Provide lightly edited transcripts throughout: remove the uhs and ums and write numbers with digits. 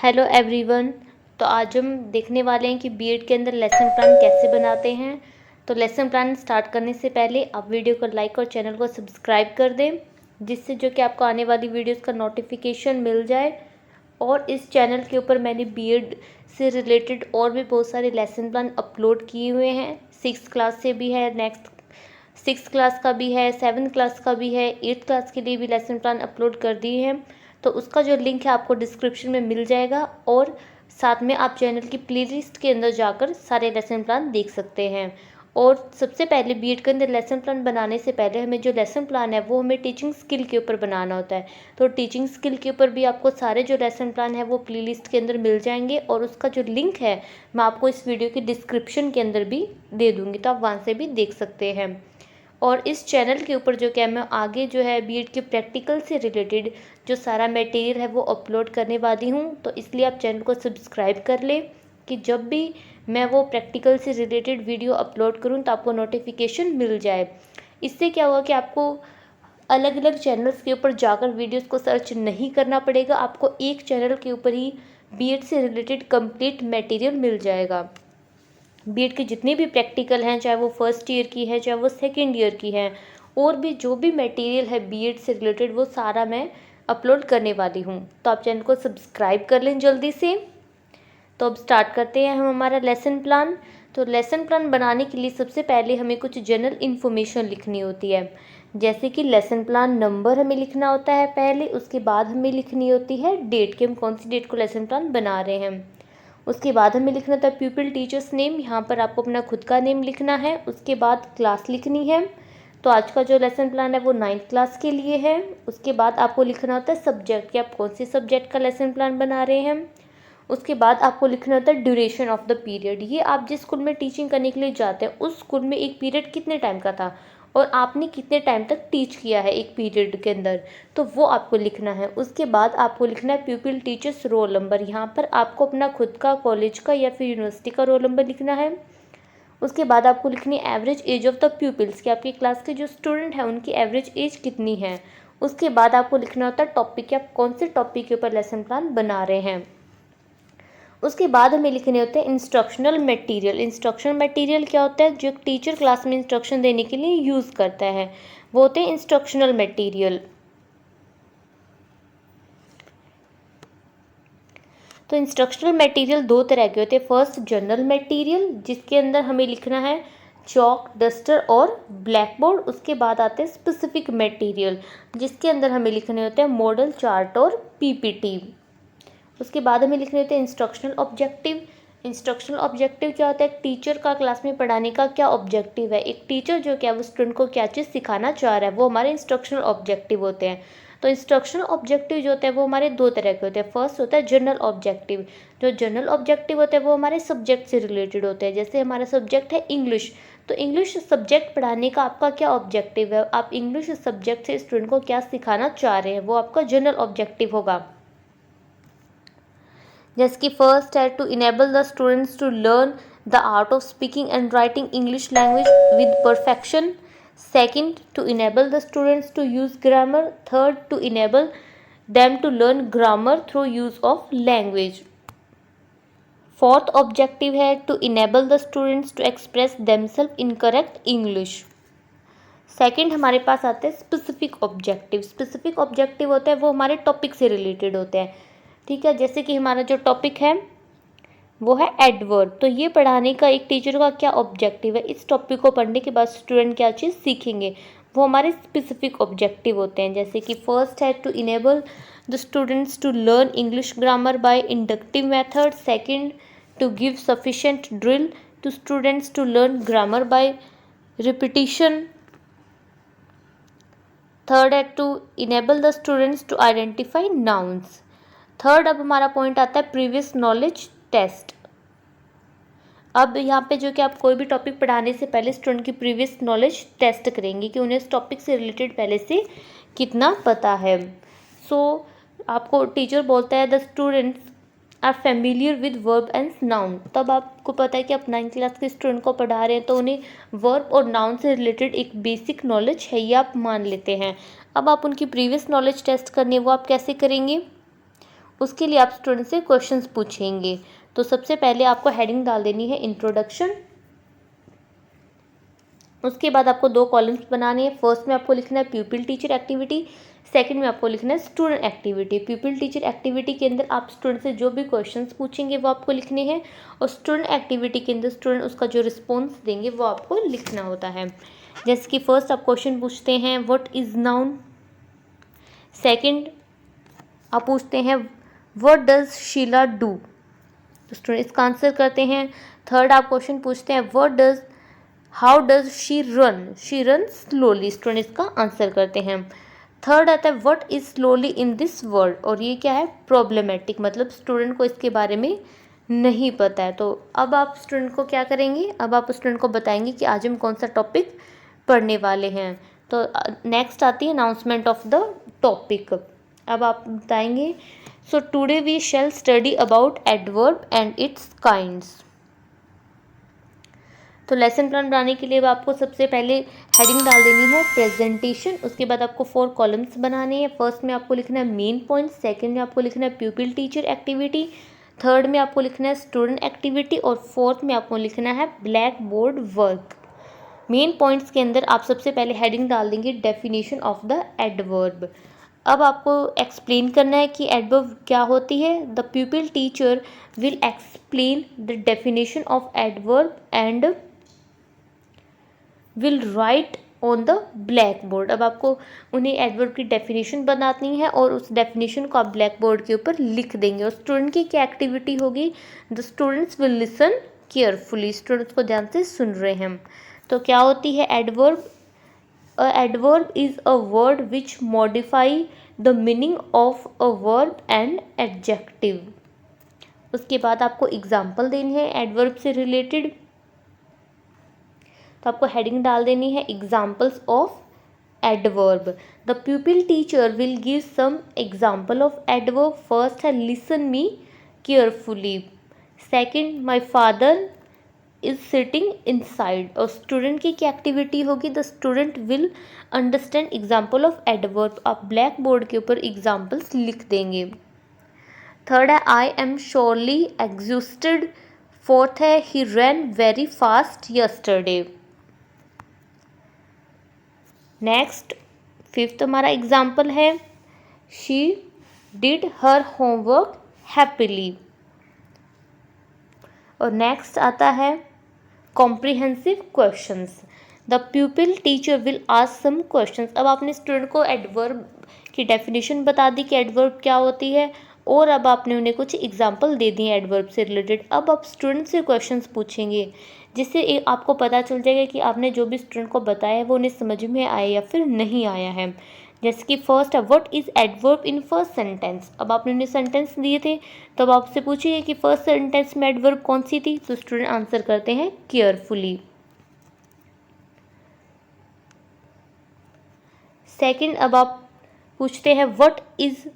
Hello everyone. तो आज हम देखने वाले हैं कि बीएड के अंदर लेसन प्लान कैसे बनाते हैं। तो लेसन प्लान स्टार्ट करने से पहले आप वीडियो को लाइक और चैनल को सब्सक्राइब कर दें, जिससे जो कि आपको आने वाली वीडियोस का नोटिफिकेशन मिल जाए। और इस चैनल के ऊपर मैंने बीएड से रिलेटेड और भी बहुत सारे लेसन प्लान अपलोड किए हुए हैं। 6th क्लास से भी है, नेक्स्ट 6th क्लास का भी है, 7th क्लास का भी है, 8th क्लास के लिए भी लेसन प्लान अपलोड कर दिए हैं। तो उसका जो लिंक है आपको डिस्क्रिप्शन में मिल जाएगा, और साथ में आप चैनल की प्लेलिस्ट के अंदर जाकर सारे लेसन प्लान देख सकते हैं। और सबसे पहले बीएड के अंदर लेसन प्लान बनाने से पहले हमें जो लेसन प्लान है वो हमें टीचिंग स्किल के ऊपर बनाना होता है। तो टीचिंग स्किल के ऊपर भी आपको सारे जो लेसन प्लान है वो प्लेलिस्ट के अंदर मिल जाएंगे, और उसका जो लिंक है मैं आपको इस वीडियो की डिस्क्रिप्शन के अंदर भी दे दूँगी, तो आप वहाँ से भी देख सकते हैं। और इस चैनल के ऊपर जो क्या मैं आगे जो है बीएड के प्रैक्टिकल से रिलेटेड जो सारा मटेरियल है वो अपलोड करने वाली हूँ। तो इसलिए आप चैनल को सब्सक्राइब कर लें कि जब भी मैं वो प्रैक्टिकल से रिलेटेड वीडियो अपलोड करूँ तो आपको नोटिफिकेशन मिल जाए। इससे क्या होगा कि आपको अलग अलग चैनल्स के ऊपर जाकर वीडियोस को सर्च नहीं करना पड़ेगा, आपको एक चैनल के ऊपर ही बीएड से रिलेटेड कंप्लीट मटेरियल मिल जाएगा। बीएड के जितने भी प्रैक्टिकल हैं, चाहे वो फर्स्ट ईयर की है, चाहे वो सेकेंड ईयर की है, और भी जो भी मटेरियल है बीएड से रिलेटेड वो सारा मैं अपलोड करने वाली हूँ। तो आप चैनल को सब्सक्राइब कर लें जल्दी से। तो अब स्टार्ट करते हैं हम हमारा लेसन प्लान। तो लेसन प्लान बनाने के लिए सबसे पहले हमें कुछ जनरल इन्फॉर्मेशन लिखनी होती है, जैसे कि लेसन प्लान नंबर हमें लिखना होता है पहले, उसके बाद हमें लिखनी होती है डेट, कि हम कौन सी डेट को लेसन प्लान बना रहे हैं। उसके बाद हमें लिखना था प्यूपिल टीचर्स नेम, यहाँ पर आपको अपना खुद का नेम लिखना है। उसके बाद क्लास लिखनी है। तो आज का जो लेसन प्लान है वो 9th क्लास के लिए है। उसके बाद आपको लिखना होता है सब्जेक्ट, कि आप कौन से सब्जेक्ट का लेसन प्लान बना रहे हैं। उसके बाद आपको लिखना होता है ड्यूरेशन ऑफ द पीरियड, ये आप जिस स्कूल में टीचिंग करने के लिए जाते हैं उस स्कूल में एक पीरियड कितने टाइम का था और आपने कितने टाइम तक टीच किया है एक पीरियड के अंदर, तो वो आपको लिखना है। उसके बाद आपको लिखना है प्यूपिल टीचर्स रोल नंबर, यहाँ पर आपको अपना खुद का कॉलेज का या फिर यूनिवर्सिटी का रोल नंबर लिखना है। उसके बाद आपको लिखनी है average age of the pupils, कि आपकी क्लास के जो स्टूडेंट हैं उनकी एवरेज एज कितनी है। उसके बाद आपको लिखना होता है टॉपिक, कि आप कौन से टॉपिक के ऊपर लेसन प्लान बना रहे हैं। उसके बाद हमें लिखने होते हैं इंस्ट्रक्शनल मटेरियल। इंस्ट्रक्शनल मटेरियल क्या होता है, जो एक टीचर क्लास में इंस्ट्रक्शन देने के लिए यूज़ करता है, वो होते हैं इंस्ट्रक्शनल मटेरियल। तो इंस्ट्रक्शनल मटेरियल दो तरह के होते हैं। फर्स्ट जनरल मटेरियल, जिसके अंदर हमें लिखना है चॉक, डस्टर और ब्लैक बोर्ड। उसके बाद आते हैं स्पेसिफिक मटेरियल, जिसके अंदर हमें लिखने होते हैं मॉडल, चार्ट और पीपीटी। उसके बाद हमें लिखने होते हैं इंस्ट्रक्शनल ऑब्जेक्टिव। इंस्ट्रक्शनल ऑब्जेक्टिव क्या होता है, एक टीचर का क्लास में पढ़ाने का क्या ऑब्जेक्टिव है, एक टीचर जो क्या वो स्टूडेंट को क्या चीज़ सिखाना चाह रहा है, वो हमारे इंस्ट्रक्शनल ऑब्जेक्टिव होते हैं। तो इंस्ट्रक्शनल ऑब्जेक्टिव जो होते हैं वो हमारे दो तरह के होते हैं। फर्स्ट होता है जनरल ऑब्जेक्टिव। जो जनरल ऑब्जेक्टिव होते हैं वो हमारे सब्जेक्ट से रिलेटेड होते हैं। जैसे हमारा सब्जेक्ट है इंग्लिश, तो इंग्लिश सब्जेक्ट पढ़ाने का आपका क्या ऑब्जेक्टिव है, आप इंग्लिश सब्जेक्ट से स्टूडेंट को क्या सिखाना चाह रहे हैं, वो आपका जनरल ऑब्जेक्टिव होगा। जैसे कि फर्स्ट है to enable the students to learn the art of speaking and writing English language with perfection. Second, to enable the students to use grammar. Third, to enable them to learn grammar through use of language. Fourth objective है to enable the students to express themselves in correct English. Second हमारे पास आते हैं specific objective. Specific objective होते हैं वो हमारे topic से रिलेटेड होते हैं, ठीक है। जैसे कि हमारा जो टॉपिक है वो है एडवर्ब, तो ये पढ़ाने का एक टीचर का क्या ऑब्जेक्टिव है, इस टॉपिक को पढ़ने के बाद स्टूडेंट क्या चीज़ सीखेंगे, वो हमारे स्पेसिफिक ऑब्जेक्टिव होते हैं। जैसे कि फर्स्ट है to enable the students to learn English grammar by inductive method. Second, to give sufficient drill to students to learn grammar by repetition. Third है to enable the students to identify nouns. Third अब हमारा point आता है previous knowledge test. अब यहाँ पे जो कि आप कोई भी टॉपिक पढ़ाने से पहले स्टूडेंट की प्रीवियस नॉलेज टेस्ट करेंगे कि उन्हें इस टॉपिक से रिलेटेड पहले से कितना पता है। सो आपको टीचर बोलता है the students are familiar with verb and noun, तब आपको पता है कि आप 9th क्लास के स्टूडेंट को पढ़ा रहे हैं तो उन्हें वर्ब और नाउन से रिलेटेड एक बेसिक नॉलेज है, ये आप मान लेते हैं। अब आप उनकी प्रीवियस नॉलेज टेस्ट करनी है, वो आप कैसे करेंगे। उसके लिए आप स्टूडेंट से क्वेश्चंस पूछेंगे। तो सबसे पहले आपको हेडिंग डाल देनी है इंट्रोडक्शन। उसके बाद आपको 2 कॉलम्स बनाने हैं। फर्स्ट में आपको लिखना है प्यूपिल टीचर एक्टिविटी, सेकंड में आपको लिखना है स्टूडेंट एक्टिविटी। प्यूपिल टीचर एक्टिविटी के अंदर आप स्टूडेंट से जो भी क्वेश्चंस पूछेंगे वो आपको लिखने हैं, और स्टूडेंट एक्टिविटी के अंदर स्टूडेंट उसका जो रिस्पॉन्स देंगे वो आपको लिखना होता है। जैसे कि फर्स्ट आप क्वेश्चन पूछते हैं व्हाट इज़ नाउन, सेकंड आप पूछते हैं व्हाट डज शीला डू, तो स्टूडेंट इसका आंसर करते हैं। थर्ड आप क्वेश्चन पूछते हैं how does she run slowly, student इसका आंसर करते हैं। थर्ड आता है what is slowly in this world, और ये क्या है प्रॉब्लमेटिक, मतलब स्टूडेंट को इसके बारे में नहीं पता है। तो अब आप स्टूडेंट को क्या करेंगे, अब आप स्टूडेंट को बताएंगे कि आज हम कौन सा टॉपिक पढ़ने वाले हैं। तो नेक्स्ट आती है अनाउंसमेंट ऑफ द टॉपिक। अब आप बताएंगे so today we shall study about adverb and its kinds. तो लेसन प्लान बनाने के लिए आपको सबसे पहले हेडिंग डाल देनी है प्रेजेंटेशन। उसके बाद आपको 4 कॉलम्स बनाने हैं। फर्स्ट में आपको लिखना है मेन पॉइंट, सेकंड में आपको लिखना है प्यूपिल टीचर एक्टिविटी, थर्ड में आपको लिखना है स्टूडेंट एक्टिविटी, और फोर्थ में आपको लिखना है black board work. Main points के अंदर आप सबसे पहले हेडिंग डाल देंगे डेफिनेशन ऑफ द एडवर्ब। अब आपको एक्सप्लेन करना है कि एडवर्ब क्या होती है। The pupil teacher will explain the definition of adverb and will write on the black board. अब आपको उन्हें एडवर्ब की डेफिनेशन बनानी है और उस डेफिनेशन को आप ब्लैक बोर्ड के ऊपर लिख देंगे। और स्टूडेंट की क्या एक्टिविटी होगी, the students will listen carefully, students को ध्यान से सुन रहे हैं। तो क्या होती है adverb, adverb is a word which modify the meaning of a verb and adjective. उसके बाद आपको एग्जाम्पल देनी है एडवर्ब से रिलेटेड। तो आपको हेडिंग डाल देनी है examples of adverb. The pupil teacher will give some example of adverb. First है listen me carefully, second my father is sitting inside. और स्टूडेंट की क्या एक्टिविटी होगी, the student will understand example of adverb. आप blackboard के ऊपर examples लिख देंगे। थर्ड है I am surely exhausted. Fourth है he ran very fast yesterday. Next fifth हमारा एग्जाम्पल है she did her homework happily. और नेक्स्ट आता है comprehensive questions. The pupil teacher will ask some questions. अब आपने स्टूडेंट को एडवर्ब की डेफिनेशन बता दी कि एडवर्ब क्या होती है, और अब आपने उन्हें कुछ एग्जाम्पल दे दिए एडवर्ब से रिलेटेड। अब आप स्टूडेंट से क्वेश्चंस पूछेंगे जिससे आपको पता चल जाएगा कि आपने जो भी स्टूडेंट को बताया है वो उन्हें समझ में आया या फिर नहीं आया है। जैसे कि फर्स्ट है what is adverb in first sentence. अब आपने उन्हें सेंटेंस दिए थे तो अब आपसे पूछिए कि फर्स्ट सेंटेंस में एडवर्ब कौन सी थी, तो स्टूडेंट आंसर करते हैं केयरफुली। सेकंड अब आप पूछते हैं what is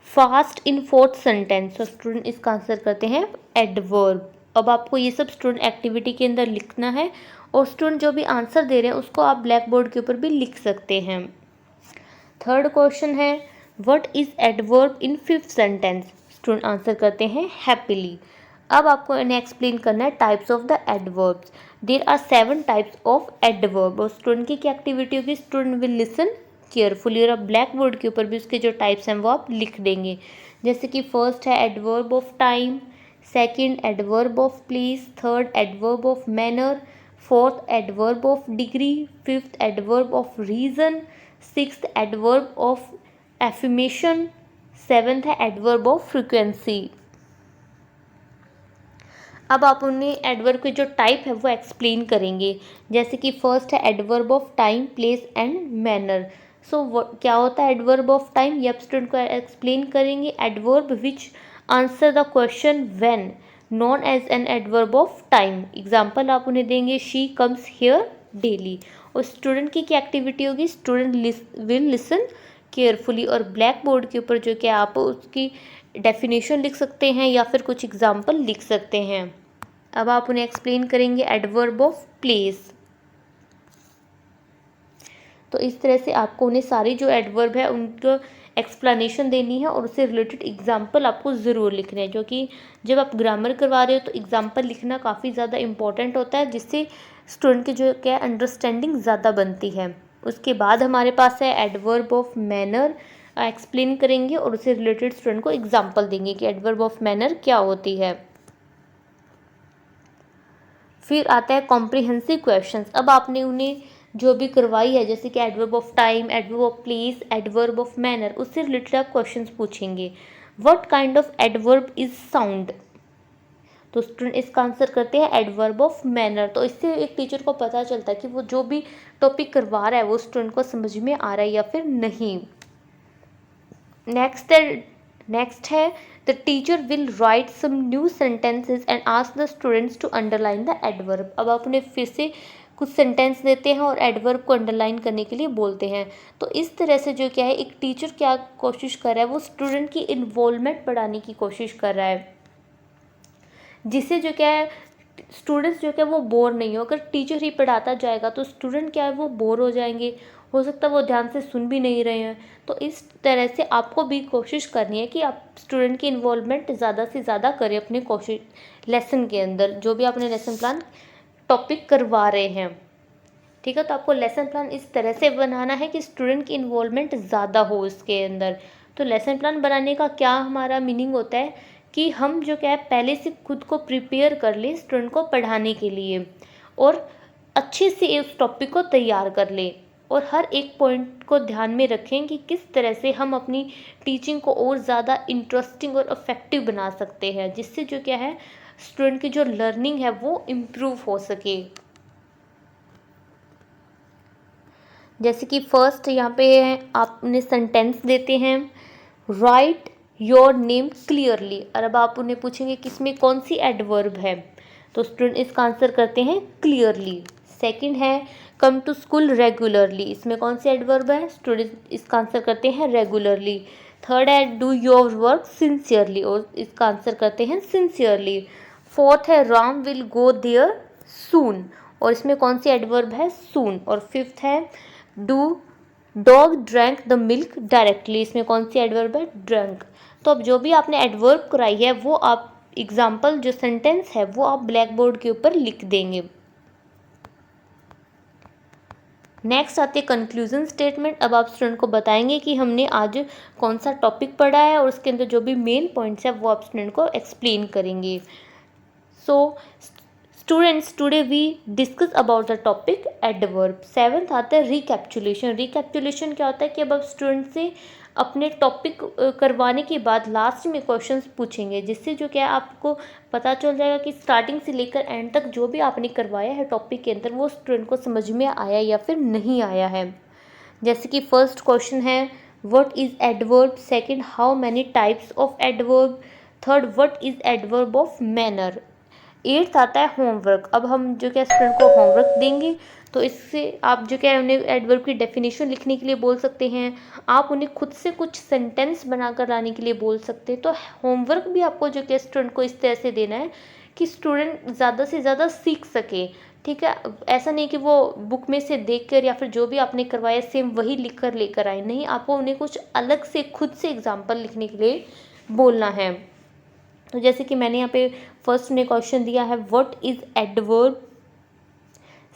fast in fourth sentence, तो स्टूडेंट इसका आंसर करते हैं एडवर्ब। अब आपको ये सब स्टूडेंट एक्टिविटी के अंदर लिखना है, और स्टूडेंट जो भी आंसर दे रहे हैं उसको आप ब्लैक बोर्ड के ऊपर भी लिख सकते हैं। थर्ड क्वेश्चन है what is adverb in fifth sentence, student answer करते हैं हैप्पीली। अब आपको इन्हें एक्सप्लेन करना है types of the adverbs. There are 7 types of adverb. और स्टूडेंट की क्या एक्टिविटी होगी, स्टूडेंट विल लिसन केयरफुली, और आप ब्लैक बोर्ड के ऊपर भी उसके जो टाइप्स हैं वो आप लिख देंगे। जैसे कि फर्स्ट है adverb of time, second adverb of place, third adverb of manner, fourth adverb of degree, fifth adverb of reason, sixth adverb of affirmation, seventh है एडवर्ब ऑफ फ्रीक्वेंसी। अब आप उन्हें एडवर्ब के जो टाइप है वो एक्सप्लेन करेंगे। जैसे कि फर्स्ट है adverb of time, place and manner. So क्या होता है एडवर्ब ऑफ टाइम, ये आप स्टूडेंट को एक्सप्लेन करेंगे। Adverb which answer the question when known as an adverb of time. Example आप उन्हें देंगे शी कम्स हियर डेली। और स्टूडेंट की क्या एक्टिविटी होगी, स्टूडेंट विल लिसन केयरफुली, और ब्लैक बोर्ड के ऊपर जो कि आप उसकी डेफिनेशन लिख सकते हैं या फिर कुछ एग्जाम्पल लिख सकते हैं। अब आप उन्हें एक्सप्लेन करेंगे एडवर्ब ऑफ प्लेस। तो इस तरह से आपको उन्हें सारी जो एडवर्ब है उनको एक्सप्लेनेशन देनी है और उससे रिलेटेड एग्जाम्पल आपको ज़रूर लिखने हैं, जो कि जब आप ग्रामर करवा रहे हो तो एग्जाम्पल लिखना काफ़ी ज़्यादा इम्पॉर्टेंट होता है, जिससे स्टूडेंट की जो क्या अंडरस्टैंडिंग ज़्यादा बनती है। उसके बाद हमारे पास है एडवर्ब ऑफ मैनर, एक्सप्लेन करेंगे और उससे रिलेटेड स्टूडेंट को एग्जाम्पल देंगे कि एडवर्ब ऑफ मैनर क्या होती है। फिर आता है कॉम्प्रिहेंसिव क्वेश्चंस। अब आपने उन्हें जो भी करवाई है, जैसे कि adverb of time, adverb of place, adverb of manner, उससे रिलेटेड आप क्वेश्चंस पूछेंगे। What kind of adverb is sound, तो स्टूडेंट इसका आंसर करते हैं एडवर्ब ऑफ मैनर। तो इससे एक टीचर को पता चलता है कि वो जो भी टॉपिक करवा रहा है वो स्टूडेंट को समझ में आ रहा है या फिर नहीं। नेक्स्ट है the teacher will write some new sentences and ask the students to underline the adverb. अब आप उन्हें फिर से कुछ सेंटेंस देते हैं और एडवर्ब को अंडरलाइन करने के लिए बोलते हैं। तो इस तरह से जो क्या है, एक टीचर क्या कोशिश कर रहा है, वो स्टूडेंट की इन्वॉल्वमेंट बढ़ाने की कोशिश कर रहा है, जिससे जो क्या है स्टूडेंट्स जो क्या वो बोर नहीं हो। अगर टीचर ही पढ़ाता जाएगा तो स्टूडेंट क्या है वो बोर हो जाएंगे, हो सकता है वो ध्यान से सुन भी नहीं रहे हैं। तो इस तरह से आपको भी कोशिश करनी है कि आप स्टूडेंट की इन्वॉल्वमेंट ज़्यादा से ज़्यादा करें अपने लेसन के अंदर, जो भी आपने लेसन प्लान टॉपिक करवा रहे हैं। ठीक है, तो आपको लेसन प्लान इस तरह से बनाना है कि स्टूडेंट की इन्वॉल्वमेंट ज़्यादा हो इसके अंदर। तो लेसन प्लान बनाने का क्या हमारा मीनिंग होता है कि हम जो क्या है पहले से खुद को प्रिपेयर कर लें स्टूडेंट को पढ़ाने के लिए, और अच्छे से उस टॉपिक को तैयार कर लें, और हर एक पॉइंट को ध्यान में रखें कि किस तरह से हम अपनी टीचिंग को और ज़्यादा इंटरेस्टिंग और इफ़ेक्टिव बना सकते हैं, जिससे जो क्या है स्टूडेंट की जो लर्निंग है वो इम्प्रूव हो सके। जैसे कि फर्स्ट यहाँ पे आपने सेंटेंस देते हैं, राइट योर नेम क्लियरली। और अब आप उन्हें पूछेंगे कि इसमें कौन सी एडवर्ब है, तो स्टूडेंट इसका आंसर करते हैं क्लियरली। सेकंड है कम टू स्कूल रेगुलरली, इसमें कौन सी एडवर्ब है, स्टूडेंट इसका आंसर करते हैं रेगुलरली। थर्ड है डू योर वर्क सिंसियरली, और इसका आंसर करते हैं सिंसियरली। फोर्थ है राम विल गो देयर सून, और इसमें कौन सी एडवर्ब है, सून। और फिफ्थ है do dog drank the milk directly, इसमें कौन सी एडवर्ब है, ड्रंक। तो अब जो भी आपने एडवर्ब कराई है वो आप एग्जाम्पल जो सेंटेंस है वो आप ब्लैक बोर्ड के ऊपर लिख देंगे। नेक्स्ट आती है कंक्लूजन स्टेटमेंट। अब आप स्टूडेंट को बताएंगे कि हमने आज कौन सा टॉपिक पढ़ा है और उसके अंदर जो भी मेन पॉइंट्स है वो आप स्टूडेंट को एक्सप्लेन करेंगे। So students today we discuss about the topic adverb. Seventh आता है रिकैप्चुलेशन। रिकैप्चुलेशन क्या होता है कि अब आप स्टूडेंट से अपने टॉपिक करवाने के बाद लास्ट में क्वेश्चंस पूछेंगे, जिससे जो क्या आपको पता चल जाएगा कि स्टार्टिंग से लेकर एंड तक जो भी आपने करवाया है टॉपिक के अंदर वो स्टूडेंट को समझ में आया या फिर नहीं आया है। जैसे कि फर्स्ट क्वेश्चन है what is adverb, second how many types of adverb, third what is adverb of manner. Eighth आता है होमवर्क। अब हम जो क्या स्टूडेंट को होमवर्क देंगे तो इससे आप जो क्या उन्हें एडवर्ब की डेफिनेशन लिखने के लिए बोल सकते हैं, आप उन्हें खुद से कुछ सेंटेंस बनाकर लाने के लिए बोल सकते हैं। तो होमवर्क भी आपको जो क्या स्टूडेंट को इस तरह से देना है कि स्टूडेंट ज़्यादा से ज़्यादा सीख सके। ठीक है, ऐसा नहीं कि वो बुक में से देखकर या फिर जो भी आपने करवाया सेम वही लिख कर लेकर आए, नहीं, आपको उन्हें कुछ अलग से खुद से एग्जाम्पल लिखने के लिए बोलना है। तो जैसे कि मैंने यहाँ पे फर्स्ट ने क्वेश्चन दिया है what is adverb,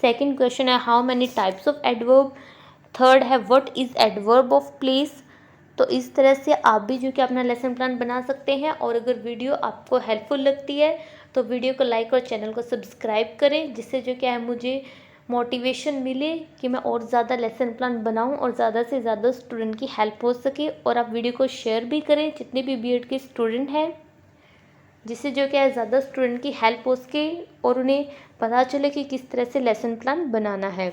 second question है how many types of adverb, third है what is adverb of place. तो इस तरह से आप भी जो कि अपना लेसन प्लान बना सकते हैं। और अगर वीडियो आपको हेल्पफुल लगती है तो वीडियो को लाइक और चैनल को सब्सक्राइब करें, जिससे जो क्या है मुझे मोटिवेशन मिले कि मैं और ज़्यादा लेसन प्लान बनाऊं और ज़्यादा से ज़्यादा स्टूडेंट की हेल्प हो सके। और आप वीडियो को शेयर भी करें जितने भी बीएड के स्टूडेंट हैं, जिससे जो क्या है ज़्यादा स्टूडेंट की हेल्प हो सके और उन्हें पता चले कि किस तरह से लेसन प्लान बनाना है।